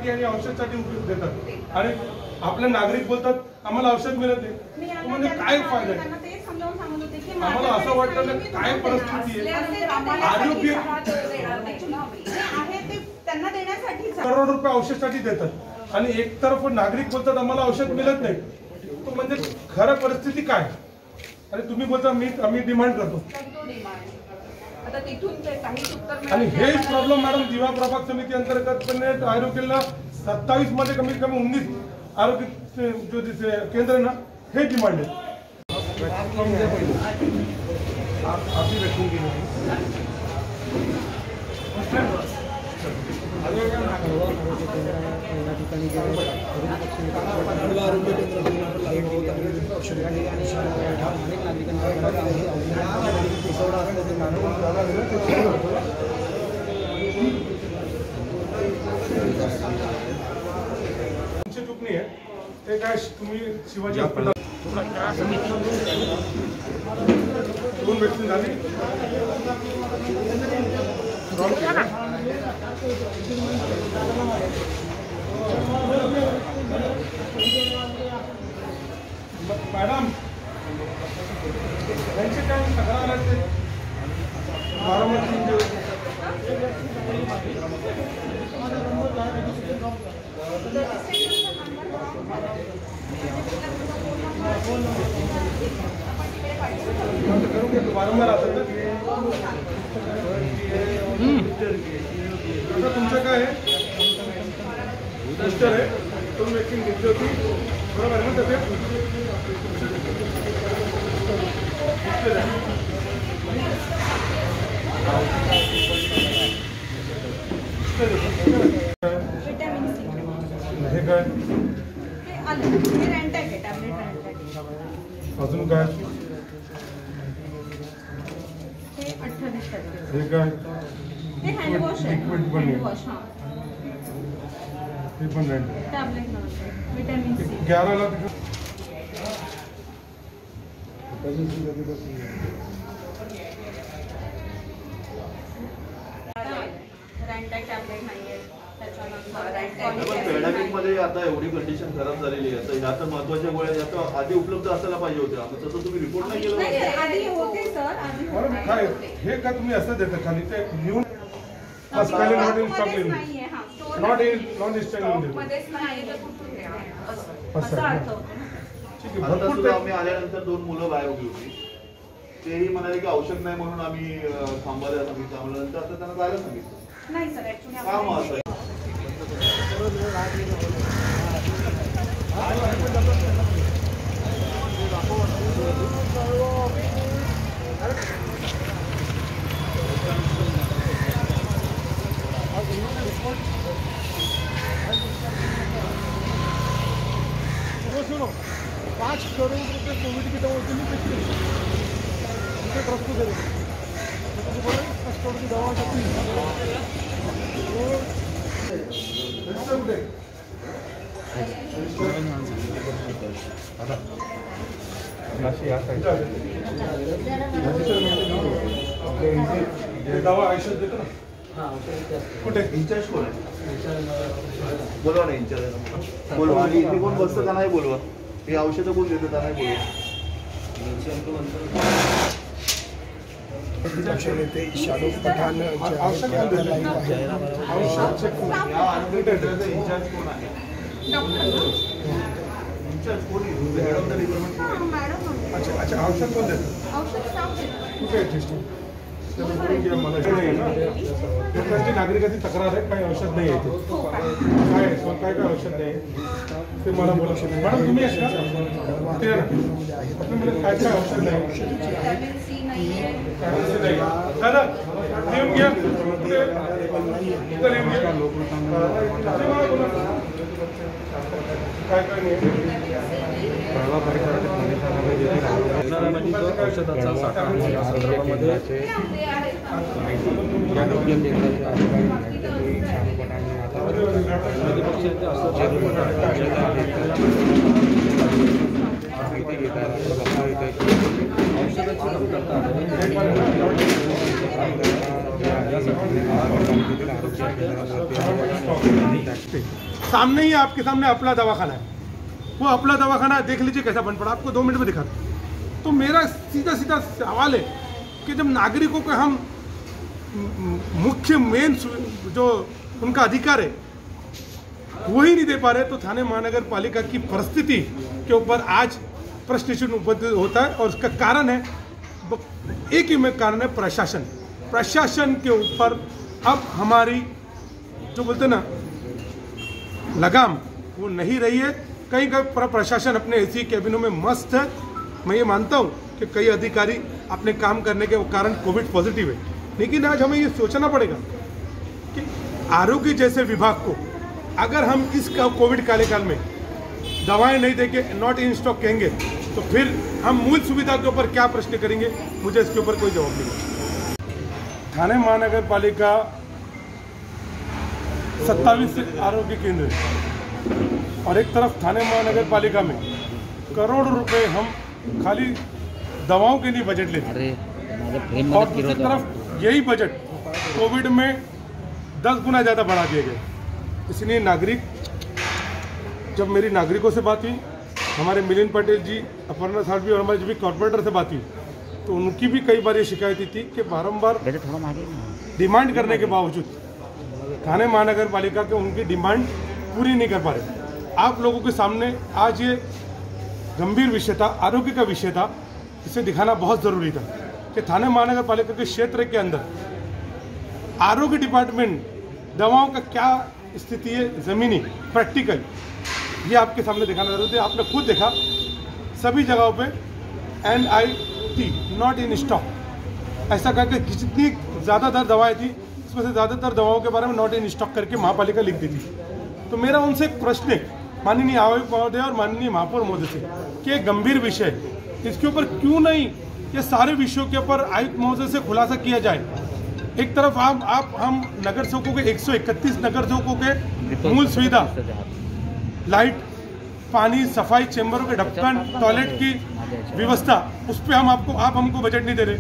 आणि औषधासाठी उपयोग देतात आणि आपले नागरिक बोलतात आम्हाला औषध मिळत नाही, म्हणजे काय फायदा आहे? आम्हाला असं वाटतं ना काय परिस्थिती आहे, आरोग्य करोड रुपये औषधासाठी देतात आणि एकतर्फ नागरिक बोलतात आम्हाला औषध मिळत नाही, तो म्हणजे खरं परिस्थिती काय? आणि तुम्ही बोलता आम्ही डिमांड करतो आणि हेच प्रॉब्लेम मॅडम दिवा प्रभाग समिती अंतर्गत आरोग्याला 27 मध्ये कमीत कमी 19 आरोग्य जो केंद्र ना हे डिमांड आहे. चुकणी आहे ते काय तुम्ही शिवाजी हॉस्पिटल 2 वॅक्सिन झाली मॅडम त्यांचे काय तक्रार आहे बारामती वारंवार असत तुमचं काय आहे बूस्टर आहे 2 वॅक्सिन घेतली होती बरोबर आहे ना? हे काय अजून काय हे काय लिक्विड पण हे पण विटामिन सी 11 ला मध्ये आता एवढी कंडिशन खराब झालेली आहे तर ह्या तर महत्वाच्या गोळ्या या आधी उपलब्ध असायला पाहिजे होत्या, तसं तुम्ही रिपोर्ट नाही केलं काय हे का तुम्ही असं देता खाली ते लिहून not in stock not in आम्ही आल्यानंतर 2 मुलं बाहेर उभी होती, तेही म्हणाले की औषध नाही म्हणून आम्ही थांबायला सांगितलं, आम्हाला नंतर आता त्यांना जायला सांगितलं नाही सर ऍक्च्युअली काम असं आहे. सुनो 5 करोड़ रुपये कोविड की दवा प्रस्तुत है 5 करोड़ की दवा दवा औषध देतो ना कुठे इंचार्ज कोण आहे? बोलवा ना इंचार्ज बोलवा आणि इथे कोण बसतं का नाही बोलवा, हे औषधं कोण देतं का नाही बोलवा. शाहरुख पठाण इंचार्ज कोण आहे? इंचार्ज कोण आहे? Head of the department. अच्छा अच्छा औषध कोण देतं कुठे आहे? लोकांची नागरिकाची तक्रार आहे काही औषध नाही आहे काय काय औषध नाही ते मला बोला मॅडम तुम्ही काय काय औषध नाही दादा लिहून घ्या काय काय नाही औषधाचा साठा या संदर्भामध्ये आरोग्य केंद्राचे अधिकारी शाहरुखपणाने आता विरोधी पक्षाचे असं माहिती घेत आहे बघता येत आहे की औषधाची कमतरता आरोग्य केंद्रावरती सामने ही आपके सामने अपना दवाखाना है, वो अपना दवाखाना देख लीजिए कैसा बन पड़ा, आपको 2 मिनट में दिखा दूं। तो मेरा सीधा सीधा सवाल है कि जब नागरिकों को हम मुख्य मेन जो उनका अधिकार है वही नहीं दे पा रहे, तो थाने महानगर पालिका की परिस्थिति के ऊपर आज प्रश्न चिन्ह उपस्थित होता है। और उसका कारण है, एक ही में कारण है प्रशासन। प्रशासन के ऊपर अब हमारी जो बोलते ना लगाम वो नहीं रही है। कई प्रशासन अपने एसी कैबिनों में मस्त है। मैं ये मानता हूँ कि कई अधिकारी अपने काम करने के कारण कोविड पॉजिटिव है, लेकिन आज हमें ये सोचना पड़ेगा कि आरोग्य जैसे विभाग को अगर हम इस कोविड काल में दवाएं नहीं देके नॉट इन स्टॉक कहेंगे तो फिर हम मूल सुविधा के ऊपर क्या प्रश्न करेंगे, मुझे इसके ऊपर कोई जवाब नहीं है। थाने महानगर पालिका 27 आरोग्य केंद्र है और एक तरफ थाने महानगर पालिका में करोड़ों रुपए हम खाली दवाओं के लिए बजट लेते हैं और दूसरी तरफ यही बजट कोविड में 10 गुना ज़्यादा बढ़ा दिए गए। इसलिए जब मेरी नागरिकों से बात हुई, हमारे मिलिंद पटेल जी, अपर्णा साहब और हमारे जो भी कॉर्पोरेटर से बात हुई, तो उनकी भी कई बार ये शिकायत थी कि बारंबार डिमांड करने के बावजूद थाने महानगर पालिका के उनकी डिमांड पूरी नहीं कर पा रहे। आप लोगों के सामने आज ये गंभीर विषय था, आरोग्य का विषय था, इसे दिखाना बहुत ज़रूरी था कि थाने महानगर पालिका के क्षेत्र के अंदर आरोग्य डिपार्टमेंट दवाओं का क्या स्थिति है, ज़मीनी प्रैक्टिकल, ये आपके सामने दिखाना जरूरी है। आपने खुद देखा सभी जगहों पे NIT नॉट इन स्टॉक ऐसा करके जितनी ज़्यादातर दवाएं थी उसमें से ज़्यादातर दवाओं के बारे में नॉट इन स्टॉक करके महापालिका लिख दी थी। तो मेरा उनसे एक प्रश्न है माननीय आयुक्त महोदय और माननीय महापौर महोदय से कि एक गंभीर विषय है, इसके ऊपर क्यों नहीं ये सारे विषयों के ऊपर आयुक्त महोदय से खुलासा किया जाए। एक तरफ हम नगर सेवकों के 131 नगर सेवकों के मूल सुविधा, लाइट, पानी, सफाई, चेंबरों के ढक्कन, टॉयलेट की व्यवस्था, उस पर आप हमको बजट नहीं दे रहे।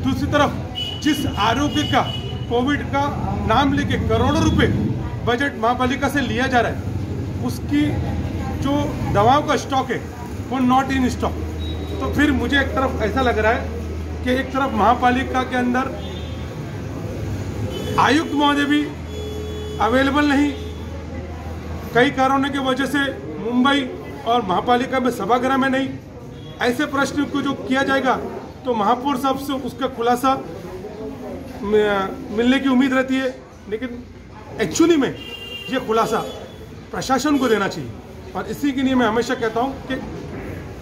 दूसरी तरफ जिस आरोग्य का कोविड का नाम लेके करोड़ों रुपए बजट महापालिका से लिया जा रहा है, उसकी जो दवाओं का स्टॉक है वो नॉट इन स्टॉक। तो फिर मुझे एक तरफ ऐसा लग रहा है कि एक तरफ महापालिका के अंदर आयुक्त महोदय भी अवेलेबल नहीं, कई कारणों की वजह से मुंबई और महापालिका में सभागृह में नहीं। ऐसे प्रश्न को जो किया जाएगा तो महापौर साहब से उसका खुलासा मिलने की उम्मीद रहती है, लेकिन एक्चुअली में ये खुलासा प्रशासन को देना चाहिए। और इसी के लिए मैं हमेशा कहता हूँ कि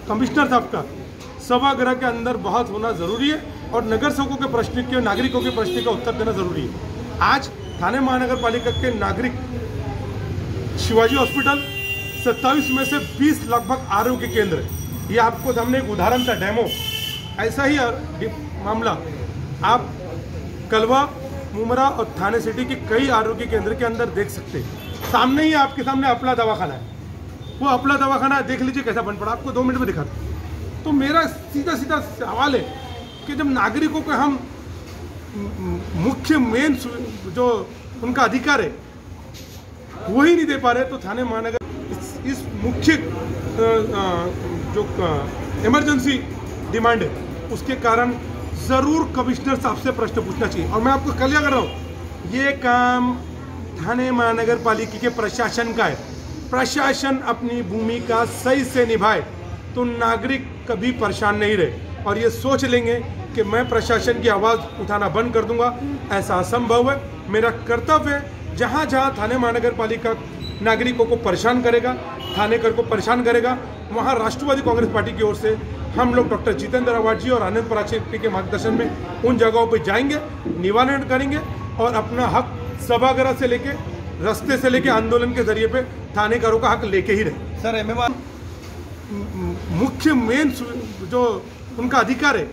कमिश्नर साहब का सभागृह के अंदर बहुत होना ज़रूरी है और नगर सेवकों के प्रश्न के, नागरिकों के प्रश्न का उत्तर देना ज़रूरी है। आज थाने महानगर पालिका के नागरिक शिवाजी हॉस्पिटल 27 में से 20 लगभग आरोग्य केंद्र, ये आपको सामने एक उदाहरण था, डेमो। ऐसा ही मामला आप कलवा, मुमरा और थाने सिटी के कई आरोग्य केंद्र के अंदर देख सकते हैं। सामने ही आपके सामने अपना दवाखाना है, वो अपना दवाखाना देख लीजिए कैसा बन पड़ा, आपको 2 मिनट में दिखा दूं। तो मेरा सीधा सीधा सवाल है कि जब नागरिकों को हम मुख्य मेन जो उनका अधिकार है वही नहीं दे पा रहे, तो थाने महानगर इस मुख्य जो इमरजेंसी डिमांड है उसके कारण ज़रूर कमिश्नर साहब से प्रश्न पूछना चाहिए। और मैं आपको क्लियर कर रहा हूँ, ये काम थाने महानगर पालिका के प्रशासन का है। प्रशासन अपनी भूमिका सही से निभाए तो नागरिक कभी परेशान नहीं रहे और ये सोच लेंगे कि मैं प्रशासन की आवाज़ उठाना बंद कर दूंगा, ऐसा असंभव है। मेरा कर्तव्य है, जहाँ जहाँ थाने महानगर पालिका नागरिकों को परेशान करेगा, थानेकर को परेशान करेगा, वहाँ राष्ट्रवादी कांग्रेस पार्टी की ओर से हम लोग डॉक्टर जितेंद्र आवाड जी और आनंद पराशर के मार्गदर्शन में उन जगहों पर जाएंगे, निवारण करेंगे और अपना हक सभागृह से लेके, रास्ते से लेके, आंदोलन के जरिए पे थानेकरों का हक लेके ही रहे। सर मुख्य मेन जो उनका अधिकार है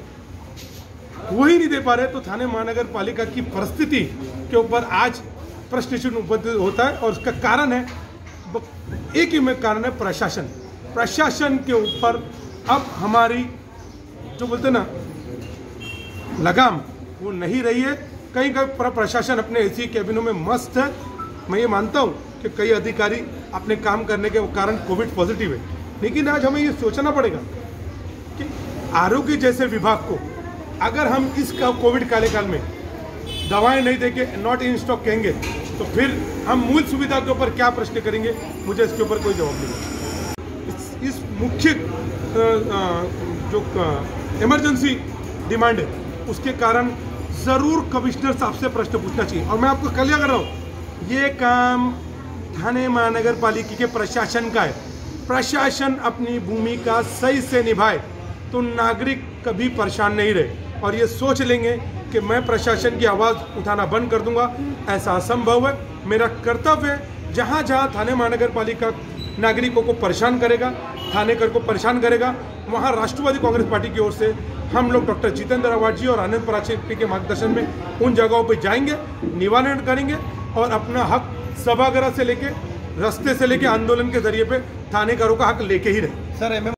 वही नहीं दे पा रहे, तो थाने महानगर पालिका की परिस्थिति के ऊपर आज प्रश्न चिन्ह उपस्थित होता है। और उसका कारण है, एक ही में कारण है प्रशासन। प्रशासन के ऊपर अब हमारी जो बोलते ना लगाम वो नहीं रही है। कई प्रशासन अपने एसी कैबिनों में मस्त है। मैं ये मानता हूँ कि कई अधिकारी अपने काम करने के कारण कोविड पॉजिटिव है, लेकिन आज हमें ये सोचना पड़ेगा कि आरोग्य जैसे विभाग को अगर हम इस कोविड काल में दवाएं नहीं देके नॉट इन स्टॉक कहेंगे तो फिर हम मूल सुविधा के ऊपर क्या प्रश्न करेंगे, मुझे इसके ऊपर कोई जवाब नहीं। इस मुख्य जो इमरजेंसी डिमांड है उसके कारण ज़रूर कमिश्नर साहब से प्रश्न पूछना चाहिए। और मैं आपको क्लियर कर रहा हूँ, ये काम थाने महानगर पालिका के प्रशासन का है। प्रशासन अपनी भूमिका सही से निभाए तो नागरिक कभी परेशान नहीं रहे, और ये सोच लेंगे कि मैं प्रशासन की आवाज़ उठाना बंद कर दूंगा, ऐसा असंभव है। मेरा कर्तव्य है, जहाँ जहाँ थाने महानगर पालिका नागरिकों को परेशान करेगा, थानेकर को परेशान करेगा, वहाँ राष्ट्रवादी कांग्रेस पार्टी की ओर से हम लोग डॉक्टर जितेंद्र आवाड जी और आनंद पराशर के मार्गदर्शन में उन जगहों पर जाएंगे, निवारण करेंगे और अपना हक सभागृह से लेके, रास्ते से लेके आंदोलन के जरिए पे थानेकरों का हक लेके ही रहे। सर